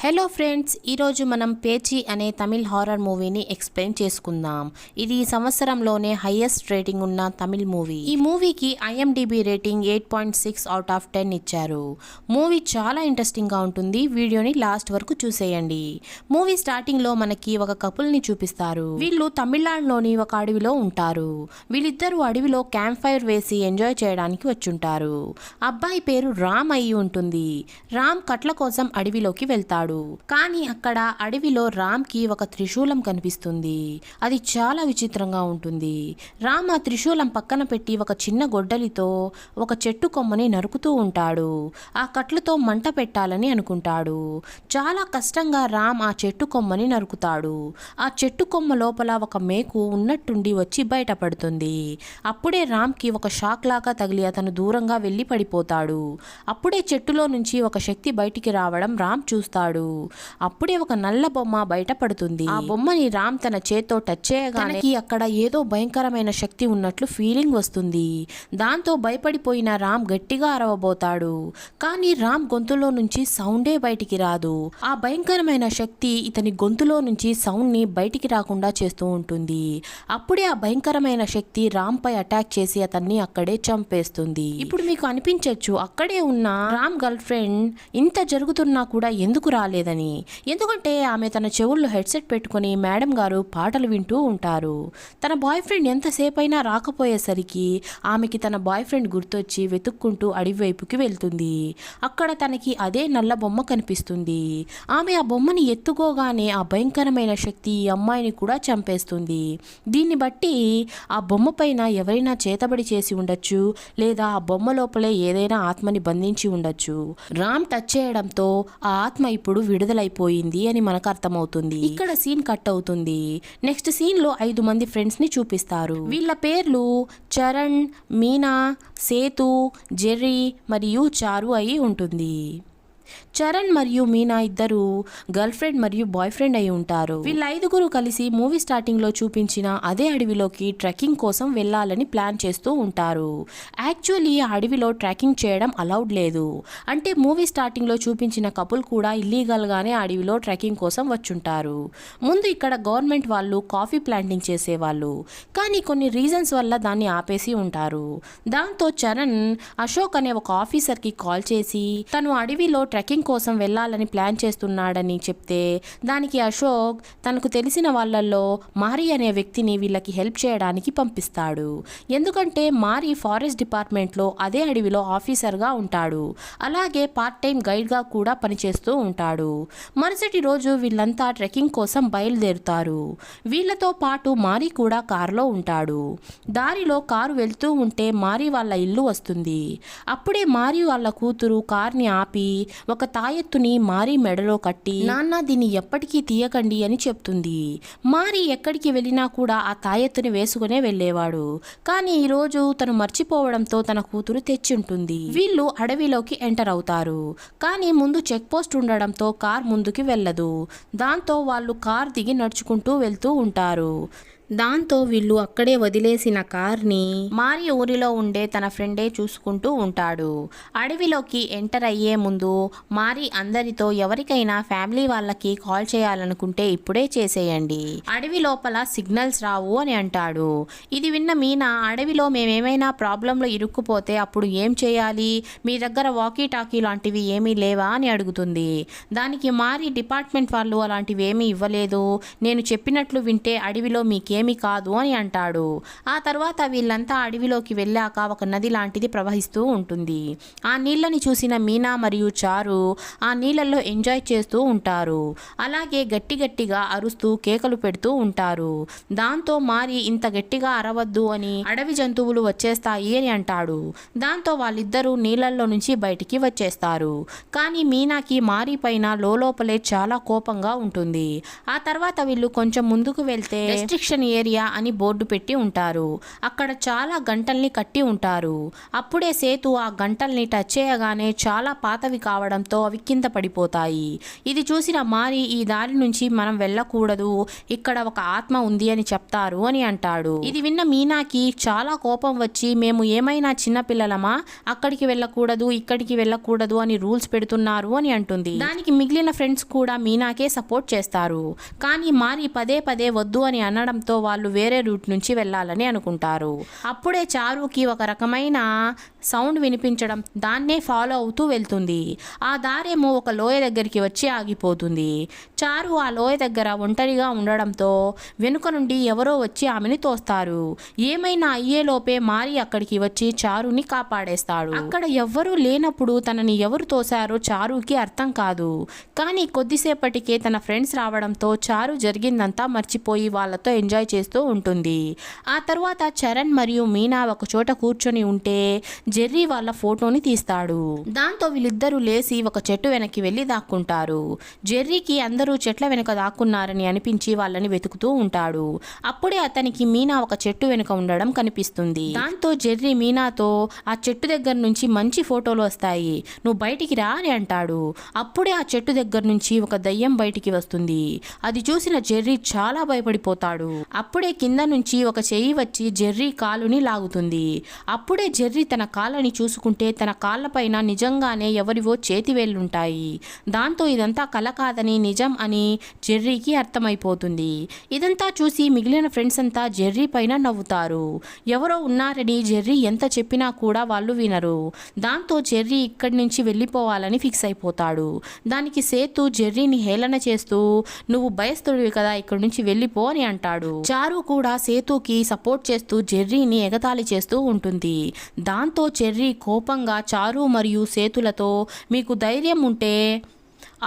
Hello friends, ఈరోజు మనం పేచి అనే తమిళ్ హారర్ మూవీని ఎక్స్ప్లెయిన్ చేసుకుందాం. ఇది ఈ సంవత్సరంలోనే హైయెస్ట్ రేటింగ్ ఉన్న తమిళ్ మూవీ. ఈ మూవీకి ఐఎండిబి రేటింగ్ 8.6 అవుట్ ఆఫ్ 10 ఇచ్చారు. మూవీ చాలా ఇంట్రెస్టింగ్గా ఉంటుంది. వీడియోని లాస్ట్ వరకు చూసేయండి. మూవీ స్టార్టింగ్లో మనకి ఒక కపుల్ని చూపిస్తారు. వీళ్ళు తమిళనాడులోని ఒక అడవిలో ఉంటారు. వీళ్ళిద్దరూ అడవిలో క్యాంప్ ఫైర్ వేసి ఎంజాయ్ చేయడానికి వచ్చుంటారు. అబ్బాయి పేరు రామ్ అయి ఉంటుంది. రామ్ కట్ల కోసం అడవిలోకి వెళ్తాడు. కానీ అక్కడ అడవిలో రామ్ కి ఒక త్రిశూలం కనిపిస్తుంది. అది చాలా విచిత్రంగా ఉంటుంది. రామ్ ఆ త్రిశూలం పక్కన పెట్టి ఒక చిన్న గొడ్డలితో ఒక చెట్టు కొమ్మని నరుకుతూ ఉంటాడు. ఆ కట్లతో మంట పెట్టాలని అనుకుంటాడు. చాలా కష్టంగా రామ్ ఆ చెట్టు కొమ్మని నరుకుతాడు. ఆ చెట్టు కొమ్మ లోపల ఒక మేకు ఉన్నట్టుండి వచ్చి బయటపడుతుంది. అప్పుడే రామ్ కి ఒక షాక్ లాగా తగిలి అతను దూరంగా వెళ్లి పడిపోతాడు. అప్పుడే చెట్టులో నుంచి ఒక శక్తి బయటికి రావడం రామ్ చూస్తాడు. అప్పుడే ఒక నల్ల బొమ్మ బయటపడుతుంది. ఆ బొమ్మని రామ్ తన చేత్తో టచ్ చేయగానే అక్కడ ఏదో భయంకరమైన శక్తి ఉన్నట్లు ఫీలింగ్ వస్తుంది. దాంతో భయపడిపోయిన రామ్ గట్టిగా అరవబోతాడు. కానీ రామ్ గొంతులో నుంచి సౌండే బయటికి రాదు. ఆ భయంకరమైన శక్తి ఇతని గొంతులో నుంచి సౌండ్ ని బయటికి రాకుండా చేస్తూ ఉంటుంది. అప్పుడే ఆ భయంకరమైన శక్తి రామ్ పై అటాక్ చేసి అతన్ని అక్కడే చంపేస్తుంది. ఇప్పుడు మీకు అనిపించవచ్చు, అక్కడే ఉన్న రామ్ గర్ల్ ఫ్రెండ్ ఇంత జరుగుతున్నా కూడా ఎందుకు రాలేదని. ఎందుకంటే ఆమె తన చెవుల్లో హెడ్సెట్ పెట్టుకుని మేడం గారు పాటలు వింటూ ఉంటారు. తన బాయ్ ఫ్రెండ్ ఎంతసేపు అయినా రాకపోయేసరికి ఆమెకి తన బాయ్ ఫ్రెండ్ గుర్తొచ్చి వెతుక్కుంటూ అడవి వైపుకి వెళ్తుంది. అక్కడ తనకి అదే నల్ల బొమ్మ కనిపిస్తుంది. ఆమె ఆ బొమ్మని ఎత్తుకోగానే ఆ భయంకరమైన శక్తి ఈ అమ్మాయిని కూడా చంపేస్తుంది. దీన్ని బట్టి ఆ బొమ్మ పైన ఎవరైనా చేతబడి చేసి ఉండొచ్చు, లేదా ఆ బొమ్మ లోపలే ఏదైనా ఆత్మని బంధించి ఉండొచ్చు. రామ్ టచ్ చేయడంతో ఆ ఆత్మ ఇప్పుడు విడుదలైపోయింది అని మనకు అర్థమవుతుంది. ఇక్కడ సీన్ కట్ అవుతుంది. నెక్స్ట్ సీన్ లో 5 మంది ఫ్రెండ్స్ ని చూపిస్తారు. వీళ్ళ పేర్లు చరణ్, మీనా, సేతు, జెర్రీ మరియు చారు అయి ఉంటుంది. చరణ్ మరియు మీనా ఇద్దరు గర్ల్ ఫ్రెండ్ మరియు బాయ్ ఫ్రెండ్ అయి ఉంటారు. వీళ్ళ 5గురు కలిసి మూవీ స్టార్టింగ్ లో చూపించిన అదే అడవిలోకి ట్రెక్కింగ్ కోసం వెళ్ళాలని ప్లాన్ చేస్తూ ఉంటారు. యాక్చువల్లీ ఆ అడవిలో ట్రెక్కింగ్ చేయడం అలౌడ్ లేదు. అంటే మూవీ స్టార్టింగ్ లో చూపించిన కపుల్ కూడా ఇల్లీగల్ గానే అడవిలో ట్రెక్కింగ్ కోసం వచ్చుంటారు. ముందు ఇక్కడ గవర్నమెంట్ వాళ్ళు కాఫీ ప్లాంటింగ్ చేసేవాళ్ళు, కానీ కొన్ని రీజన్స్ వల్ల దాన్ని ఆపేసి ఉంటారు. దాంతో చరణ్ అశోక్ అనే ఒక ఆఫీసర్ కి కాల్ చేసి తను అడవిలో ట్రెక్కింగ్ కోసం వెళ్ళాలని ప్లాన్ చేస్తున్నాడని చెప్తే, దానికి అశోక్ తనకు తెలిసిన వాళ్ళల్లో మారి అనే వ్యక్తిని వీళ్ళకి హెల్ప్ చేయడానికి పంపిస్తాడు. ఎందుకంటే మారి ఫారెస్ట్ డిపార్ట్మెంట్లో అదే అడవిలో ఆఫీసర్గా ఉంటాడు. అలాగే పార్ట్ టైం గైడ్గా కూడా పనిచేస్తూ ఉంటాడు. మరుసటి రోజు వీళ్ళంతా ట్రెక్కింగ్ కోసం బయలుదేరుతారు. వీళ్ళతో పాటు మారి కూడా కారులో ఉంటాడు. దారిలో కారు వెళ్తూ ఉంటే మారి వాళ్ళ ఇల్లు వస్తుంది. అప్పుడే మారి వాళ్ళ కూతురు కార్ని ఆపి ఒక తాయెత్తుని మారి మెడలో కట్టి, నాన్న దీన్ని ఎప్పటికీ తీయకండి అని చెప్తుంది. మారి ఎక్కడికి వెళ్ళినా కూడా ఆ తాయెత్తుని వేసుకునే వెళ్ళేవాడు. కానీ ఈరోజు తను మర్చిపోవడంతో తన కూతురు తెచ్చుంటుంది. వీళ్ళు అడవిలోకి ఎంటర్ అవుతారు. కానీ ముందు చెక్ పోస్ట్ ఉండడంతో కార్ ముందుకి వెళ్ళదు. దాంతో వాళ్ళు కార్ దిగి నడుచుకుంటూ వెళ్తూ ఉంటారు. దాంతో వీళ్ళు అక్కడే వదిలేసిన కార్ని మారి ఊరిలో ఉండే తన ఫ్రెండే చూసుకుంటూ ఉంటాడు. అడవిలోకి ఎంటర్ అయ్యే ముందు మారి అందరితో ఎవరికైనా ఫ్యామిలీ వాళ్ళకి కాల్ చేయాలనుకుంటే ఇప్పుడే చేసేయండి, అడవి లోపల సిగ్నల్స్ రావు అని అంటాడు. ఇది విన్న మీనా, అడవిలో మేమేమైనా ప్రాబ్లంలో ఇరుక్కుపోతే అప్పుడు ఏం చేయాలి, మీ దగ్గర వాకీ టాకీ లాంటివి ఏమీ లేవా అని అడుగుతుంది. దానికి మారి, డిపార్ట్మెంట్ వాళ్ళు అలాంటివి ఏమీ ఇవ్వలేదు, నేను చెప్పినట్లు వింటే అడవిలో మీకేమీ కాదు అని అంటాడు. ఆ తర్వాత వీళ్ళంతా అడవిలోకి వెళ్ళాక ఒక నది లాంటిది ప్రవహిస్తూ ఉంటుంది. ఆ నీళ్ళని చూసిన మీనా మరియు చారు ఆ నీళ్ళల్లో ఎంజాయ్ చేస్తూ ఉంటారు. అలాగే గట్టిగా అరుస్తూ కేకలు పెడుతూ ఉంటారు. దాంతో మారి ఇంత గట్టిగా అరవద్దు అని, అడవి జంతువులు వచ్చేస్తాయి అని అంటాడు. దాంతో వాళ్ళిద్దరూ నీళ్ళల్లో నుంచి బయటికి వచ్చేస్తారు. కానీ మీనాకి మారి పైన లోపలే చాలా కోపంగా ఉంటుంది. ఆ తర్వాత వీళ్ళు కొంచెం ముందుకు వెళ్తే రెస్ట్రిక్షన్ ఏరియా అని బోర్డు పెట్టి ఉంటారు. అక్కడ చాలా గంటల్ని కట్టి ఉంటారు. అప్పుడే సేతు ఆ గంటల్ని టచ్ చేయగానే చాలా పాతవి కావడంతో అవి కింద పడిపోతాయి. ఇది చూసిన మారి ఈ దారి నుంచి మనం వెళ్ళకూడదు, ఇక్కడ ఒక ఆత్మ ఉంది అని చెప్తారు అని అంటాడు. ఇది విన్న మీనాకి చాలా కోపం వచ్చి మేము ఏమైనా చిన్న పిల్లలమా, అక్కడికి వెళ్ళకూడదు ఇక్కడికి వెళ్ళకూడదు అని రూల్స్ పెడుతున్నారు అని అంటుంది. దానికి మిగిలిన ఫ్రెండ్స్ కూడా మీనాకే సపోర్ట్ చేస్తారు. కానీ మారి పదే పదే వద్దు అని అనడంతో వాళ్ళు వేరే రూట్ నుంచి వెళ్ళాలని అనుకుంటారు. అప్పుడే చారుకి ఒక రకమైన సౌండ్ వినిపించడం, దాన్నే ఫాలో అవుతూ వెళ్తుంది. ఆ దారేమో ఒక లోయ దగ్గరికి వచ్చి ఆగిపోతుంది. చారు ఆ లోయ దగ్గర ఒంటరిగా ఉండడంతో వెనుక నుండి ఎవరో వచ్చి ఆమెని తోస్తారు. ఏమైనా అయ్యేలోపే మారి అక్కడికి వచ్చి చారుని కాపాడేస్తాడు. అక్కడ ఎవ్వరూ లేనప్పుడు తనని ఎవరు తోశారో చారుకి అర్థం కాదు. కానీ కొద్దిసేపటికే తన ఫ్రెండ్స్ రావడంతో చారు జరిగిందంతా మర్చిపోయి వాళ్ళతో ఎంజాయ్ చేస్తూ ఉంటుంది. ఆ తర్వాత చరణ్ మరియు మీనా ఒక చోట కూర్చొని ఉంటే జెర్రీ వాళ్ళ ఫోటోని తీస్తాడు. దాంతో వీళ్ళిద్దరూ లేచి ఒక చెట్టు వెనక్కి వెళ్ళి దాక్కుంటారు. జెర్రీకి అందరూ చెట్ల వెనుక దాక్కున్నారని అనిపించి వాళ్ళని వెతుకుతూ ఉంటాడు. అప్పుడే అతనికి మీనా ఒక చెట్టు వెనుక ఉండడం కనిపిస్తుంది. దాంతో జెర్రీ మీనాతో ఆ చెట్టు దగ్గర నుంచి మంచి ఫోటోలు వస్తాయి, నువ్వు బయటికి రా అని అంటాడు. అప్పుడే ఆ చెట్టు దగ్గర నుంచి ఒక దయ్యం బయటికి వస్తుంది. అది చూసిన జెర్రీ చాలా భయపడిపోతాడు. అప్పుడే కింద నుంచి ఒక చెయ్యి వచ్చి జెర్రీ కాలుని లాగుతుంది. అప్పుడే జెర్రీ తన కాళ్ళని చూసుకుంటే తన కాళ్ళపైన నిజంగానే ఎవరివో చేతి వేళ్ళుంటాయి. దాంతో ఇదంతా కల కాదని నిజం అని జెర్రీకి అర్థమైపోతుంది. ఇదంతా చూసి మిగిలిన ఫ్రెండ్స్ అంతా జెర్రీ పైన నవ్వుతారు. ఎవరో ఉన్నారని జెర్రీ ఎంత చెప్పినా కూడా వాళ్ళు వినరు. దాంతో జెర్రీ ఇక్కడి నుంచి వెళ్ళిపోవాలని ఫిక్స్ అయిపోతాడు. దానికి సేతు జెర్రీని హేళన చేస్తూ నువ్వు భయస్తుడివి కదా, ఇక్కడి నుంచి వెళ్ళిపో అని అంటాడు. చారు కూడా సేతుకి సపోర్ట్ చేస్తూ జెర్రీని ఎగతాళి చేస్తూ ఉంటుంది. దాంతో జెర్రీ కోపంగా చారు మరియు సేతులతో మీకు ధైర్యం ఉంటే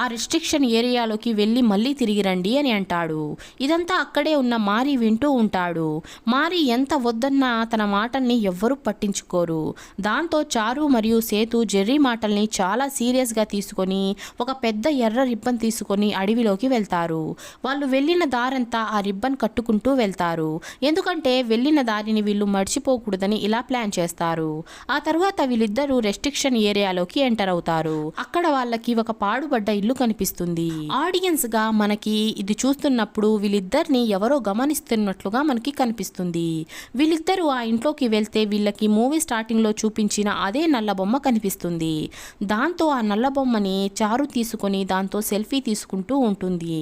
ఆ రిస్ట్రిక్షన్ ఏరియాలోకి వెళ్ళి మళ్ళీ తిరిగి రండి అని అంటాడు. ఇదంతా అక్కడే ఉన్న మారి వింటూ ఉంటాడు. మారి ఎంత వద్దన్నా తన మాటల్ని ఎవ్వరూ పట్టించుకోరు. దాంతో చారు మరియు సేతు జెర్రీ మాటల్ని చాలా సీరియస్గా తీసుకొని ఒక పెద్ద ఎర్ర రిబ్బన్ తీసుకొని అడవిలోకి వెళ్తారు. వాళ్ళు వెళ్ళిన దారంతా ఆ రిబ్బన్ కట్టుకుంటూ వెళ్తారు. ఎందుకంటే వెళ్ళిన దారిని వీళ్ళు మర్చిపోకూడదని ఇలా ప్లాన్ చేస్తారు. ఆ తర్వాత వీళ్ళిద్దరూ రెస్ట్రిక్షన్ ఏరియాలోకి ఎంటర్ అవుతారు. అక్కడ వాళ్ళకి ఒక పాడుబడ్డ ఇల్లు కనిపిస్తుంది. ఆడియన్స్ గా మనకి ఇది చూస్తున్నప్పుడు వీళ్ళిద్దరిని ఎవరో గమనిస్తున్నట్లుగా మనకి కనిపిస్తుంది. వీళ్ళిద్దరూ ఆ ఇంట్లోకి వెళ్తే వీళ్ళకి మూవీ స్టార్టింగ్ లో చూపించిన అదే నల్ల బొమ్మ కనిపిస్తుంది. దాంతో ఆ నల్ల బొమ్మని చారు తీసుకొని దాంతో సెల్ఫీ తీసుకుంటూ ఉంటుంది.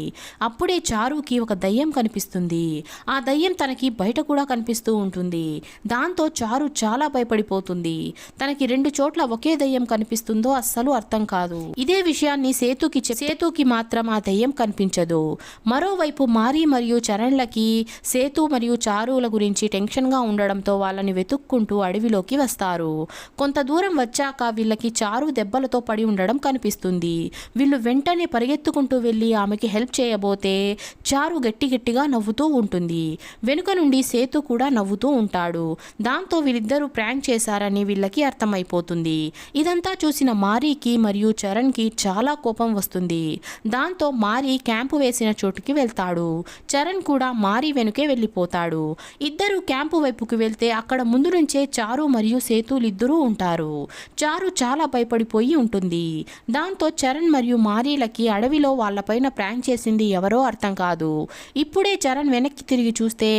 అప్పుడే చారుకి ఒక దయ్యం కనిపిస్తుంది. ఆ దయ్యం తనకి బయట కూడా కనిపిస్తూ ఉంటుంది. దాంతో చారు చాలా భయపడిపోతుంది. తనకి 2 చోట్ల ఒకే దయ్యం కనిపిస్తుందో అస్సలు అర్థం కాదు. ఇదే విషయాన్ని సేతుకి మాత్రం ఆ దయ్యం కనిపించదు. మరోవైపు మారి మరియు చరణ్లకి సేతు మరియు చారుల గురించి టెన్షన్గా ఉండడంతో వాళ్ళని వెతుక్కుంటూ అడవిలోకి వస్తారు. కొంత దూరం వచ్చాక వీళ్ళకి చారు దెబ్బలతో పడి ఉండడం కనిపిస్తుంది. వీళ్ళు వెంటనే పరిగెత్తుకుంటూ వెళ్ళి ఆమెకి హెల్ప్ చేయబోతే చారు గట్టిగా నవ్వుతూ ఉంటుంది. వెనుక నుండి సేతు కూడా నవ్వుతూ ఉంటాడు. దాంతో వీళ్ళిద్దరూ ప్రాంక్ చేశారని వీళ్ళకి అర్థమైపోతుంది. ఇదంతా చూసిన మారికి మరియు చరణ్కి చాలా కోపం వస్తుంది. దాంతో మారి క్యాంపు వేసిన చోటుకి వెళ్తాడు. చరణ్ కూడా మారి వెనుకే వెళ్ళిపోతాడు. ఇద్దరు క్యాంపు వైపుకి వెళ్తే అక్కడ ముందు నుంచే చారు మరియు సేతులిద్దరూ ఉంటారు. చారు చాలా భయపడిపోయి ఉంటుంది. దాంతో చరణ్ మరియు మారీలకి అడవిలో వాళ్ళపైన ప్రాంక్ చేసింది ఎవరో అర్థం కాదు. ఇప్పుడే చరణ్ వెనక్కి తిరిగి చూస్తే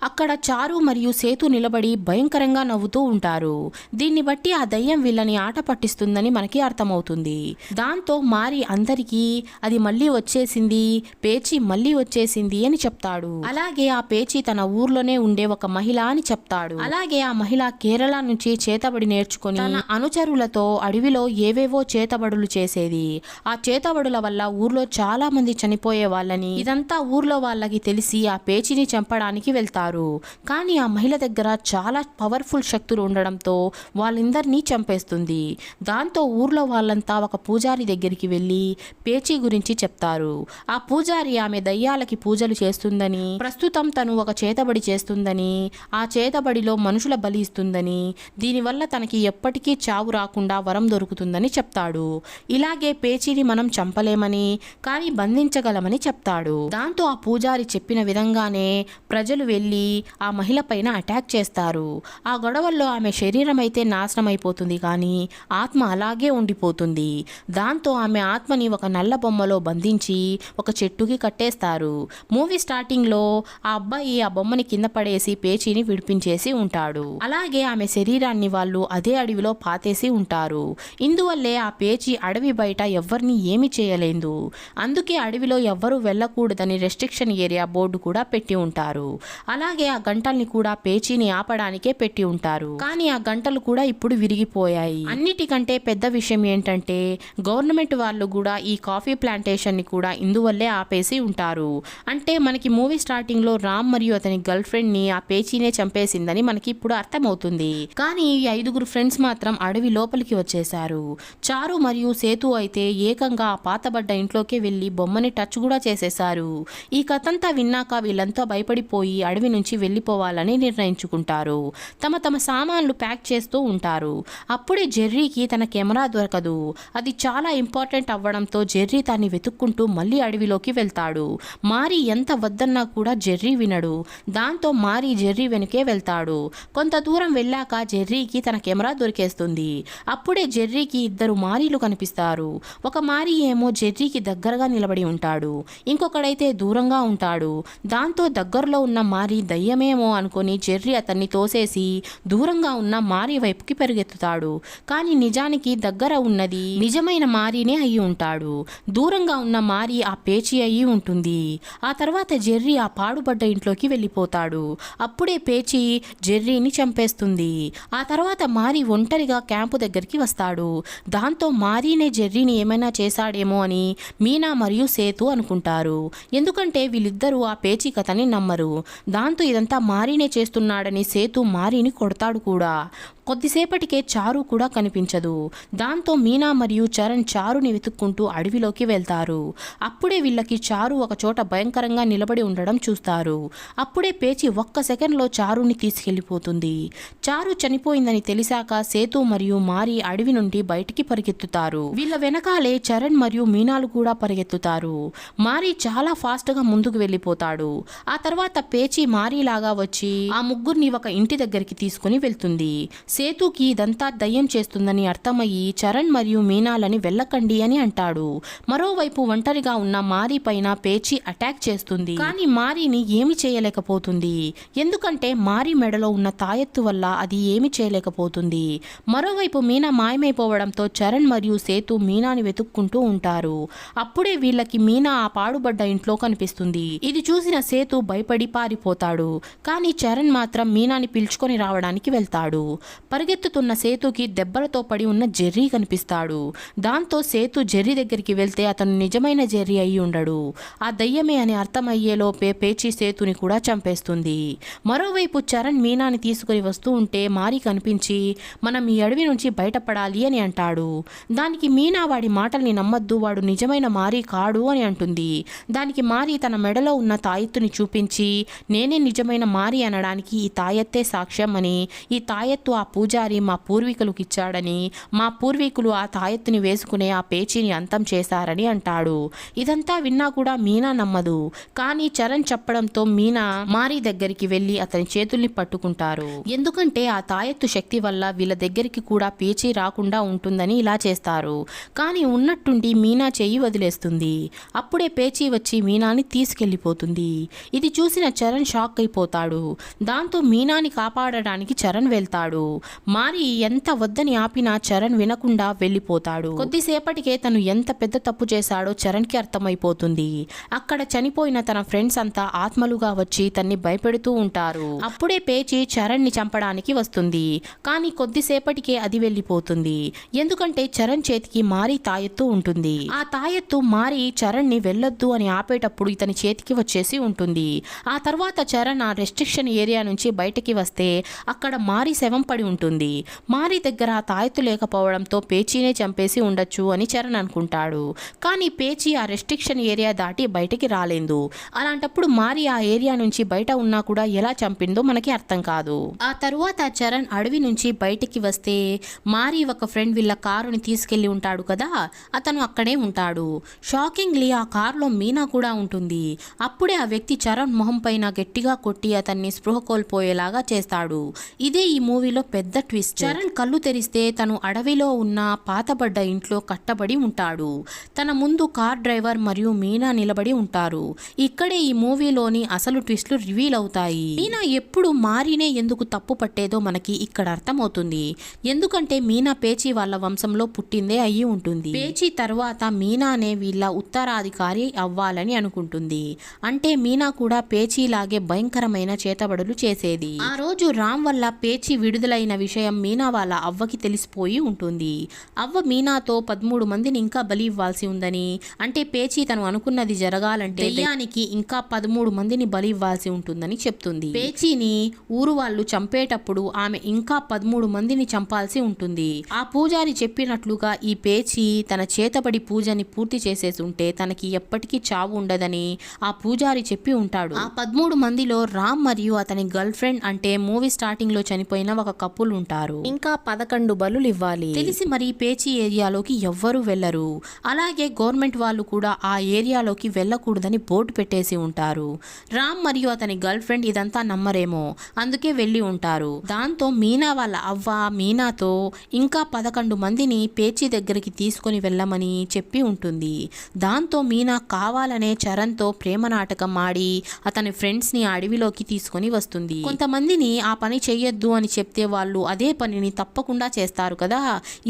అక్కడ చారు మరియు సేతు నిలబడి భయంకరంగా నవ్వుతూ ఉంటారు. దీన్ని బట్టి ఆ దయ్యం వీళ్ళని ఆట పట్టిస్తుందని మనకి అర్థమవుతుంది. దాంతో మారి అందరికీ అది మళ్ళీ వచ్చేసింది, పేచి మళ్ళీ వచ్చేసింది అని చెప్తాడు. అలాగే ఆ పేచి తన ఊర్లోనే ఉండే ఒక మహిళ అని చెప్తాడు. అలాగే ఆ మహిళ కేరళ నుంచి చేతబడి నేర్చుకుని తన అనుచరులతో అడవిలో ఏవేవో చేతబడులు చేసేది. ఆ చేతబడుల వల్ల ఊర్లో చాలా మంది చనిపోయే వాళ్ళని ఇదంతా ఊర్లో వాళ్ళకి తెలిసి ఆ పేచిని చంపడానికి వెళ్తారు. ఉంటారు. కానీ ఆ మహిళ దగ్గర చాలా పవర్ఫుల్ శక్తులు ఉండడంతో వాళ్ళందరినీ చంపేస్తుంది. దాంతో ఊర్లో వాళ్ళంతా ఒక పూజారి దగ్గరికి వెళ్ళి పేచీ గురించి చెప్తారు. ఆ పూజారి ఆమె దయ్యాలకి పూజలు చేస్తుందని, ప్రస్తుతం తను ఒక చేతబడి చేస్తుందని, ఆ చేతబడిలో మనుషుల బలి ఇస్తుందని, దీనివల్ల తనకి ఎప్పటికీ చావు రాకుండా వరం దొరుకుతుందని చెప్తాడు. ఇలాగే పేచీని మనం చంపలేమని కానీ బంధించగలమని చెప్తాడు. దాంతో ఆ పూజారి చెప్పిన విధంగానే ప్రజలు వెళ్ళి ఆ మహిళ పైన అటాక్ చేస్తారు. ఆ గొడవల్లో ఆమె శరీరం అయితే నాశనం అయిపోతుంది కానీ ఆత్మ అలాగే ఉండిపోతుంది. దాంతో ఆమె ఆత్మని ఒక నల్ల బొమ్మలో బంధించి ఒక చెట్టుకి కట్టేస్తారు. మూవీ స్టార్టింగ్ లో ఆ అబ్బాయి ఆ బొమ్మని కింద పడేసి పేచీని విడిపించేసి ఉంటాడు. అలాగే ఆమె శరీరాన్ని వాళ్ళు అదే అడవిలో పాతేసి ఉంటారు. ఇందువల్లే ఆ పేచీ అడవి బయట ఎవ్వరిని ఏమి చేయలేదు. అందుకే అడవిలో ఎవ్వరూ వెళ్ళకూడదని రెస్ట్రిక్షన్ ఏరియా బోర్డు కూడా పెట్టి ఉంటారు. అలాగే ఆ గంటల్ని కూడా పేచీని ఆపడానికే పెట్టి ఉంటారు. కానీ ఆ గంటలు కూడా ఇప్పుడు విరిగిపోయాయి. అన్నిటికంటే పెద్ద విషయం ఏంటంటే గవర్నమెంట్ వాళ్ళు కూడా ఈ కాఫీ ప్లాంటేషన్ ని కూడా ఇందువల్లే ఆపేసి ఉంటారు. అంటే మనకి మూవీ స్టార్టింగ్ లో రామ్ మరియు అతని గర్ల్ ఫ్రెండ్ ని ఆ పేచీనే చంపేసిందని మనకి ఇప్పుడు అర్థమవుతుంది. కానీ ఈ 5 ఫ్రెండ్స్ మాత్రం అడవి లోపలికి వచ్చేశారు. చారు మరియు సేతు అయితే ఏకంగా ఆ పాతబడ్డ ఇంట్లోకి వెళ్లి బొమ్మని టచ్ కూడా చేసేశారు. ఈ కథంతా విన్నాక వీళ్ళంతా భయపడిపోయి అడవి నుంచి వెళ్ళిపోవాలని నిర్ణయించుకుంటారు. తమ సామాన్లు ప్యాక్ చేస్తూ ఉంటారు. అప్పుడే జెర్రీకి తన కెమెరా దొరకదు. అది చాలా ఇంపార్టెంట్ అవ్వడంతో జెర్రీ దాన్ని వెతుక్కుంటూ మళ్ళీ అడవిలోకి వెళ్తాడు. మారీ ఎంత వద్దన్నా కూడా జెర్రీ వినడు. దాంతో మారీ జెర్రీ వెనుకే వెళ్తాడు. కొంత దూరం వెళ్ళాక జెర్రీకి తన కెమెరా దొరికేస్తుంది. అప్పుడే జెర్రీకి 2 మారీలు కనిపిస్తారు. ఒక మారీ ఏమో జెర్రీకి దగ్గరగా నిలబడి ఉంటాడు. ఇంకొకడైతే దూరంగా ఉంటాడు. దాంతో దగ్గరలో ఉన్న మారీ దయ్యమేమో అనుకుని జెర్రీ అతన్ని తోసేసి దూరంగా ఉన్న మారీ వైపుకి పరిగెత్తుతాడు. కానీ నిజానికి దగ్గర ఉన్నది నిజమైన మారీనే అయి ఉంటాడు. దూరంగా ఉన్న మారీ ఆ పేచీ అయి ఉంటుంది. ఆ తర్వాత జెర్రీ ఆ పాడుబడ్డ ఇంట్లోకి వెళ్ళిపోతాడు. అప్పుడే పేచీ జెర్రీని చంపేస్తుంది. ఆ తర్వాత మారీ ఒంటరిగా క్యాంపు దగ్గరికి వస్తాడు. దాంతో మారీనే జెర్రీని ఏమైనా చేశాడేమో అని మీనా మరియు సేతు అనుకుంటారు. ఎందుకంటే వీళ్ళిద్దరూ ఆ పేచీ కథని నమ్మరు. దాంతో ఇదంతా మారీనే చేస్తున్నాడని సేతు మారీని కొడతాడు కూడా. కొద్దిసేపటికే చారు కూడా కనిపించదు. దాంతో మీనా మరియు చరణ్ చారుని వెతుక్కుంటూ అడవిలోకి వెళ్తారు. అప్పుడే వీళ్ళకి చారు ఒక చోట భయంకరంగా నిలబడి ఉండడం చూస్తారు. అప్పుడే పేచి ఒక్క సెకండ్లో చారుని తీసుకెళ్లిపోతుంది. చారు చనిపోయిందని తెలిసాక సేతు మరియు మారి అడవి నుండి బయటికి పరిగెత్తుతారు. వీళ్ళ వెనకాలే చరణ్ మరియు మీనాలు కూడా పరిగెత్తుతారు. మారి చాలా ఫాస్ట్ గా ముందుకు వెళ్ళిపోతాడు. ఆ తర్వాత పేచి మారీలాగా వచ్చి ఆ ముగ్గురిని ఒక ఇంటి దగ్గరికి తీసుకుని వెళ్తుంది. సేతుకి ఇదంతా దయ్యం చేస్తుందని అర్థమయ్యి చరణ్ మరియు మీనాలని వెళ్ళకండి అని అంటాడు. మరోవైపు ఒంటరిగా ఉన్న మారీ పైన పేచి అటాక్ చేస్తుంది. కానీ మారీని ఏమి చేయలేకపోతుంది. ఎందుకంటే మారీ మెడలో ఉన్న తాయెత్తు వల్ల అది ఏమి చేయలేకపోతుంది. మరోవైపు మీనా మాయమైపోవడంతో చరణ్ మరియు సేతు మీనాని వెతుక్కుంటూ ఉంటారు. అప్పుడే వీళ్ళకి మీనా ఆ పాడుబడ్డ ఇంట్లో కనిపిస్తుంది. ఇది చూసిన సేతు భయపడి పారిపోతాడు. కానీ చరణ్ మాత్రం మీనాని పిలుచుకొని రావడానికి వెళ్తాడు. పరిగెత్తుతున్న సేతుకి దెబ్బలతో పడి ఉన్న జెర్రీ కనిపిస్తాడు. దాంతో సేతు జెర్రీ దగ్గరికి వెళ్తే అతను నిజమైన జెర్రీ అయి ఉండడు. ఆ దయ్యమే అని అర్థమయ్యేలోపే పేచి సేతుని కూడా చంపేస్తుంది. మరోవైపు చరణ్ మీనాని తీసుకుని వస్తూ ఉంటే మారీ కనిపించి మనం ఈ అడవి నుంచి బయటపడాలి అని అంటాడు. దానికి మీనా వాడి మాటల్ని నమ్మద్దు, వాడు నిజమైన మారీ కాడు అని అంటుంది. దానికి మారీ తన మెడలో ఉన్న తాయెత్తుని చూపించి నేనే నిజమైన మారీ అనడానికి ఈ తాయెత్తే సాక్ష్యం అని, ఈ తాయెత్తు ఆ పూజారి మా పూర్వీకులకు ఇచ్చాడని, మా పూర్వీకులు ఆ తాయెత్తుని వేసుకునే ఆ పేచీని అంతం చేశారని అంటాడు. ఇదంతా విన్నా కూడా మీనా నమ్మదు. కానీ చరణ్ చెప్పడంతో మీనా మారీ దగ్గరికి వెళ్లి అతని చేతుల్ని పట్టుకుంటారు. ఎందుకంటే ఆ తాయెత్తు శక్తి వల్ల వీళ్ళ దగ్గరికి కూడా పేచీ రాకుండా ఉంటుందని ఇలా చేస్తారు. కానీ ఉన్నట్టుండి మీనా చెయ్యి వదిలేస్తుంది. అప్పుడే పేచీ వచ్చి మీనాని తీసుకెళ్లిపోతుంది. ఇది చూసిన చరణ్ షాక్ అయిపోతాడు. దాంతో మీనాని కాపాడడానికి చరణ్ వెళ్తాడు. మారి ఎంత వద్దని ఆపినా చరణ్ వినకుండా వెళ్ళిపోతాడు. కొద్దిసేపటికే తను ఎంత పెద్ద తప్పు చేశాడో చరణ్కి అర్థమైపోతుంది. అక్కడ చనిపోయిన తన ఫ్రెండ్స్ అంతా ఆత్మలుగా వచ్చి తన్ని భయపెడుతూ ఉంటారు. అప్పుడే పేచి చరణ్ ని చంపడానికి వస్తుంది. కానీ కొద్దిసేపటికే అది వెళ్ళిపోతుంది. ఎందుకంటే చరణ్ చేతికి మారి తాయెత్తు ఉంటుంది. ఆ తాయెత్తు మారి చరణ్ ని వెళ్ళొద్దు అని ఆపేటప్పుడు ఇతని చేతికి వచ్చేసి ఉంటుంది. ఆ తర్వాత చరణ్ ఆ రెస్ట్రిక్షన్ ఏరియా నుంచి బయటికి వస్తే అక్కడ మారి శవం పడి ఉంటుంది. మారి దగ్గర ఆ తాయెత్తు లేకపోవడంతో పేచీనే చంపేసి ఉండొచ్చు అని చరణ్ అనుకుంటాడు. కానీ పేచీ ఆ రెస్ట్రిక్షన్ ఏరియా దాటి బయటికి రాలేదు. అలాంటప్పుడు మారి ఆ ఏరియా నుంచి బయట ఉన్నా కూడా ఎలా చంపిందో మనకి అర్థం కాదు. ఆ తరువాత చరణ్ అడవి నుంచి బయటికి వస్తే మారి ఒక ఫ్రెండ్ వీళ్ళ కారుని తీసుకెళ్లి ఉంటాడు కదా, అతను అక్కడే ఉంటాడు. షాకింగ్లీ ఆ కారులో మీనా కూడా ఉంటుంది. అప్పుడే ఆ వ్యక్తి చరణ్ మొహం పైన గట్టిగా కొట్టి అతన్ని స్పృహ కోల్పోయేలాగా చేస్తాడు. ఇదే ఈ మూవీలో పెద్ద ట్విస్ట్. చరణ్ కళ్ళు తెరిస్తే తను అడవిలో ఉన్న పాతబడ్డ ఇంట్లో కట్టబడి ఉంటాడు. తన ముందు కార్ డ్రైవర్ మరియు మీనా నిలబడి ఉంటారు. ఇక్కడే ఈ మూవీలోని అసలు ట్విస్ట్లు రివీల్ అవుతాయి. మీనా ఎప్పుడు మారినే ఎందుకు తప్పు పట్టేదో మనకి ఇక్కడ అర్థమవుతుంది. ఎందుకంటే మీనా పేచి వాళ్ళ వంశంలో పుట్టిందే అయ్యి ఉంటుంది. పేచి తర్వాత మీనానే వీళ్ళ ఉత్తరాధికారి అవ్వాలని అనుకుంటుంది. అంటే మీనా కూడా పేచీలాగే భయంకరమైన చేతబడులు చేసేది. ఆ రోజు రామ్ వల్ల పేచి విడుదలైన విషయం మీనా వాళ్ళ అవ్వకి తెలిసిపోయి ఉంటుంది. అవ్వ మీనాతో 13 మందిని ఇంకా బలి ఇవ్వాల్సి ఉందని, అంటే పేచి తను అనుకున్నది జరగాలంటే దెయ్యానికి ఇంకా 13 మందిని బలి ఇవ్వాల్సి ఉంటుందని చెప్తుంది. పేచీని ఊరు వాళ్ళు చంపేటప్పుడు ఆమె ఇంకా 13 మందిని చంపాల్సి ఉంటుంది. ఆ పూజారి చెప్పినట్లుగా ఈ పేచి తన చేతబడి పూజని పూర్తి చేసేసి ఉంటే తనకి ఎప్పటికీ చావు ఉండదని ఆ పూజారి చెప్పి ఉంటాడు. ఆ 13 మందిలో రామ్ మరియు అతని గర్ల్ ఫ్రెండ్ అంటే మూవీ స్టార్టింగ్ లో చనిపోయిన ఒక కపుల్ ఉంటారు. ఇంకా 11 బలులు ఇవ్వాలి. తెలిసి మరి పేచి ఏరియాలోకి ఎవ్వరూ వెళ్లరు. అలాగే గవర్నమెంట్ వాళ్ళు కూడా ఆ ఏరియాలోకి వెళ్ళకూడదని బోర్డు పెట్టేసి ఉంటారు. రామ్ మరియు అతని గర్ల్ ఫ్రెండ్ ఇదంతా నమ్మరేమో, అందుకే వెళ్ళి ఉంటారు. దాంతో మీనా వాళ్ళ అవ్వ మీనాతో ఇంకా 11 మందిని పేచి దగ్గరికి తీసుకొని వెళ్ళమని చెప్పి ఉంటుంది. దాంతో మీనా కావాలనే చరణ్తో ప్రేమ నాటకం ఆడి అతని ఫ్రెండ్స్ ని అడవిలోకి తీసుకొని వస్తుంది. కొంతమందిని ఆ పని చెయ్యొద్దు అని చెప్తే వాళ్ళు అదే పనిని తప్పకుండా చేస్తారు కదా,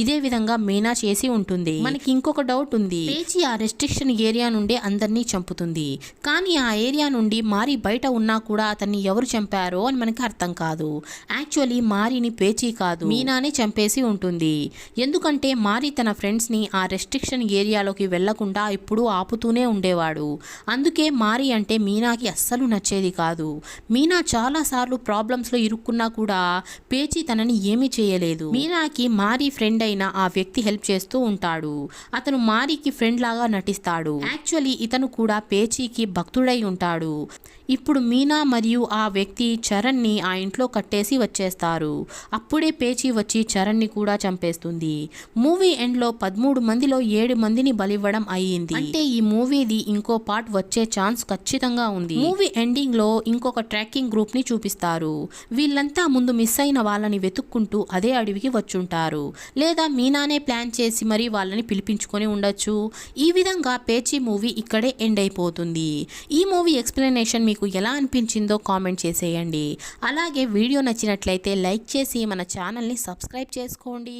ఇదే విధంగా మీనా చేసి ఉంటుంది. మనకి ఇంకొక డౌట్ ఉంది. పేచి ఆ రెస్ట్రిక్షన్ ఏరియా నుండే అందరినీ చంపుతుంది. కానీ ఆ ఏరియా నుండి మారి బయట ఉన్నా కూడా అతన్ని ఎవరు చంపారో అని మనకి అర్థం కాదు. యాక్చువల్లీ మారిని పేచి కాదు మీనానే చంపేసి ఉంటుంది. ఎందుకంటే మారి తన ఫ్రెండ్స్ ని ఆ రెస్ట్రిక్షన్ ఏరియాలోకి వెళ్లకుండా ఇప్పుడు ఆపుతూనే ఉండేవాడు. అందుకే మారి అంటే మీనాకి అస్సలు నచ్చేది కాదు. మీనా చాలా సార్లు ప్రాబ్లమ్స్ లో ఇరుక్కున్నా కూడా పేచి తనని ఏమీ చేయలేదు. మీనాకి మారి ఫ్రెండ్ అయిన ఆ వ్యక్తి హెల్ప్ చేస్తూ ఉంటాడు. అతను మారికి ఫ్రెండ్ లాగా నటిస్తాడు. యాక్చువల్లీ ఇతను కూడా పేచికి భక్తుడై ఉంటాడు. ఇప్పుడు మీనా మరియు ఆ వ్యక్తి చరణ్ ని ఆ ఇంట్లో కట్టేసి వచ్చేస్తారు. అప్పుడే పేచి వచ్చి చరణ్ ని కూడా చంపేస్తుంది. మూవీ ఎండ్ లో 13 మందిలో 7 మందిని బలివ్వడం అయ్యింది. అంటే ఈ మూవీది ఇంకో పార్ట్ వచ్చే ఛాన్స్ ఖచ్చితంగా ఉంది. మూవీ ఎండింగ్ లో ఇంకొక ట్రాకింగ్ గ్రూప్ ని చూపిస్తారు. వీళ్ళంతా ముందు మిస్ అయిన వాళ్ళని వెతుక్కుంటూ అదే అడవికి వచ్చుంటారు. లేదా మీనానే ప్లాన్ చేసి మరి వాళ్ళని పిలిపించుకొని ఉండొచ్చు. ఈ విధంగా పేచి మూవీ ఇక్కడే ఎండ్ అయిపోతుంది. ఈ మూవీ ఎక్స్ప్లెనేషన్ మీకు ఎలా అనిపించిందో కామెంట్ చేసేయండి. అలాగే వీడియో నచ్చినట్లయితే లైక్ చేసి మన ఛానల్ని సబ్స్క్రైబ్ చేసుకోండి.